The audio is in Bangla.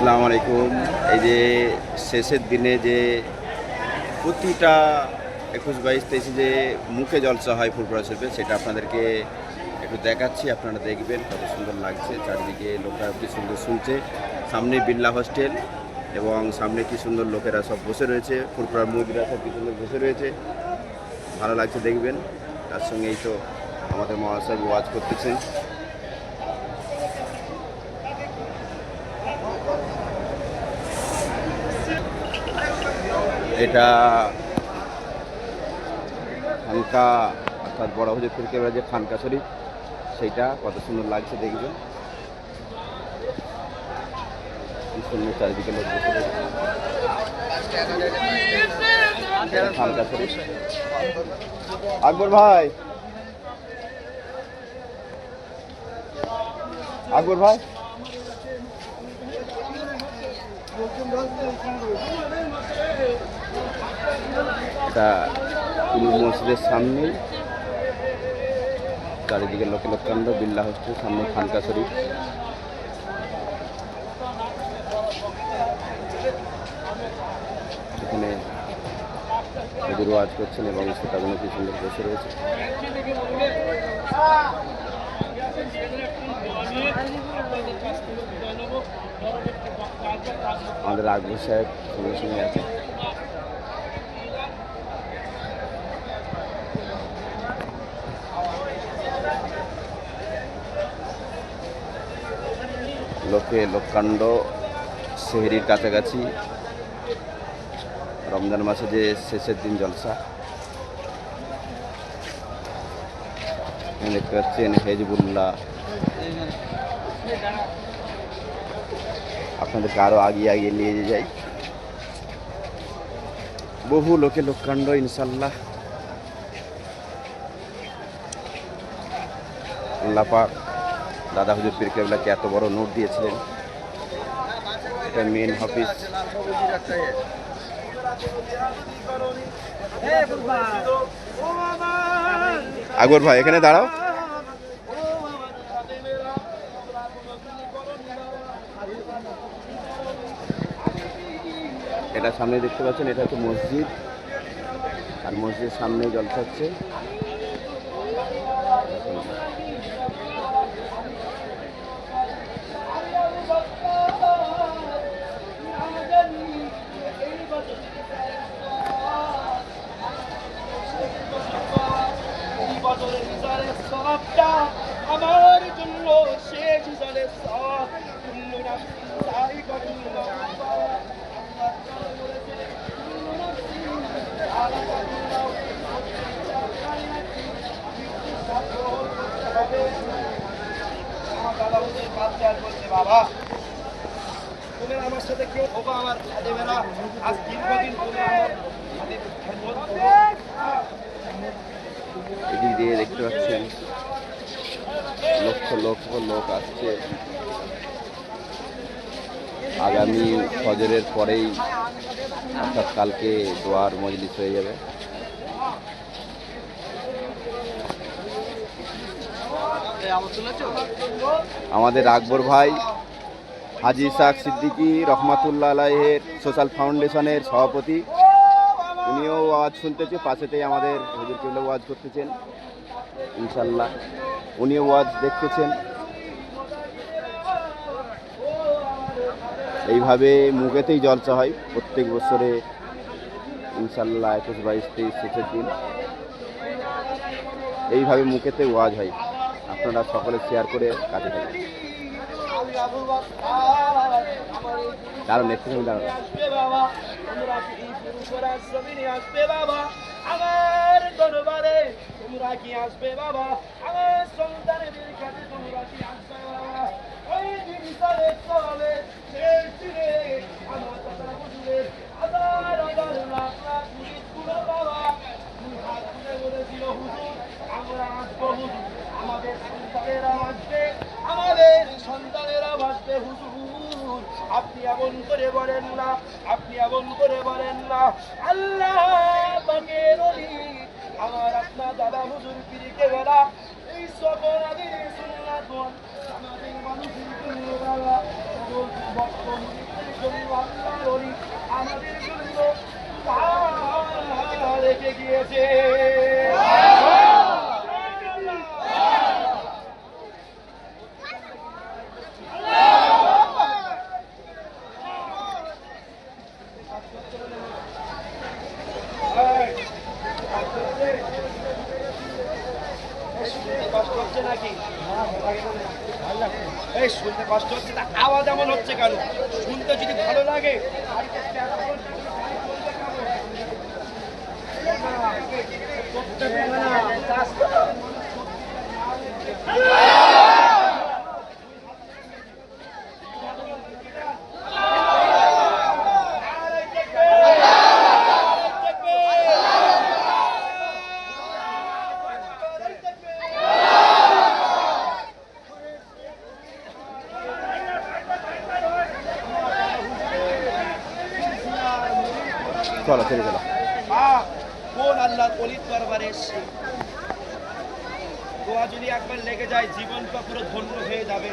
আসসালামু আলাইকুম। এই যে শেষের দিনে যে প্রতিটা ২১, ২২, ২৩ যে মুখে জলসা হয় ফুরফুরা শরীফে, সেটা আপনাদেরকে একটু দেখাচ্ছি। আপনারা দেখবেন কত সুন্দর লাগছে। চারিদিকে লোকরা কি সুন্দর শুনছে। সামনে বিল্লা হোস্টেল এবং সামনে কি সুন্দর লোকেরা সব বসে রয়েছে। ফুরফুরার মুরগিরা সব কি সুন্দর বসে রয়েছে, ভালো লাগছে দেখবেন। তার সঙ্গে এই তো আমাদের মহাশয় ওয়াজ করতেছেন। এটা খানকা, অর্থাৎ বড় হুজুর পীর কেবলার যে খানকা শরীফ, সেইটা কত সুন্দর লাগছে দেখবেন। কি সুন্দর চারিদিকে লোক বসে রয়েছে। খানকা শরীফ। আকবর ভাই, আকবর ভাই, এটা মসজিদের সামনেই, চারিদিকে লোকে লোকান্ড, বিল্লা হোস্টেল, সামনে খানকা শরীফ। এখানে হুজুর ওয়াজ করছেন এবং শ্রোতাগণ কি সুন্দর বসে রয়েছে। আমাদের আকবর সাহেব সঙ্গে সঙ্গে আছে। লোকে লোককাণ্ড, সেহরির কাছাকাছি, রমজান মাসে যে শেষের দিন জলসা। দেখতে পাচ্ছেন হেজবুল্লাহ। আপনাদেরকে আরো আগিয়ে নিয়ে যাই। বহু লোকে লোককাণ্ড, ইনশাল্লাহ আল্লাহ পাক দাদা হুজুর পীর কেবলাকে এত বড় নোট দিয়েছিলেন। এটা মেন অফিস। আকবর ভাই, এখানে দাঁড়াও। এটা সামনে দেখতে পাচ্ছেন, এটা হচ্ছে মসজিদ, আর মসজিদের সামনে জলসা হচ্ছে। আমার জন্য শেষ জলে বাবা, তুমি আমার সাথে কেউ ধোকা আমার দেবে না। আজ দীর্ঘদিন এদিক দিয়ে দেখতে পাচ্ছেন লক্ষ লক্ষ লোক আসছে। আগামী ফজরের পরেই, অর্থাৎ কালকে দোয়ার মজলিস হয়ে যাবে। আমাদের আকবর ভাই হাজি ইসাক সিদ্দিকী রহমাতুল্লাহ আলাইহের সোশ্যাল ফাউন্ডেশনের সভাপতি, উনিও ওয়াজ শুনতেছে। পাশেতেই আমাদের হুজুর কেবলা ওয়াজ করতেছেন, ইনশাল্লাহ উনিও ওয়াজ দেখতেছেন। এইভাবে মুখেতেই জলসা হয় প্রত্যেক বছরে, ইনশাল্লাহ ২১, ২২, ২৩ শেষের দিন এইভাবে মুখেতে ওয়াজ হয়। আপনারা সকলে শেয়ার করে কাজে থাকেন। দাঁড়ান, একটু সময় দাঁড়ান। আমার দরবারে তোমরা কি আসবে বাবা? আমার সন্তানের কাছে তোমরা কি আসবে বাবা? ওই দিন চলে চলে শেষ দিনে আমার কথা বুঝলে হাজার হাজার লাখ লাখ মুরিদগুলো বাবা দুই হাত তুলে বলেছিল, হুজুর আমরা আসবো, হুজুর আমাদের সন্তানেরা আসবে, আমাদের সন্তানেরা আসবে হুজুর। আপনি এমন করে বলেন না, আপনি এমন করে বলেন না। আল্লাহ পাকের ওলি আমার আপনার দাদা হুজুর পীর কেবলা এই সকল আদির সুন্নাত আমাদের মানুষের জন্য বাবা বর্তমানের জন্য আল্লাহর ওলি আমাদের জন্য রেখে গিয়েছে। কষ্ট হচ্ছে নাকি? এই শুনতে কষ্ট হচ্ছে, তা আওয়াজ এমন হচ্ছে কেন? শুনতে যদি ভালো লাগে চলো চলে গেল। কোন আল্লাহ অলির দরবারে এসছে, দোয়া যদি একবার লেগে যায় জীবনটা পুরো ধন্য হয়ে যাবে।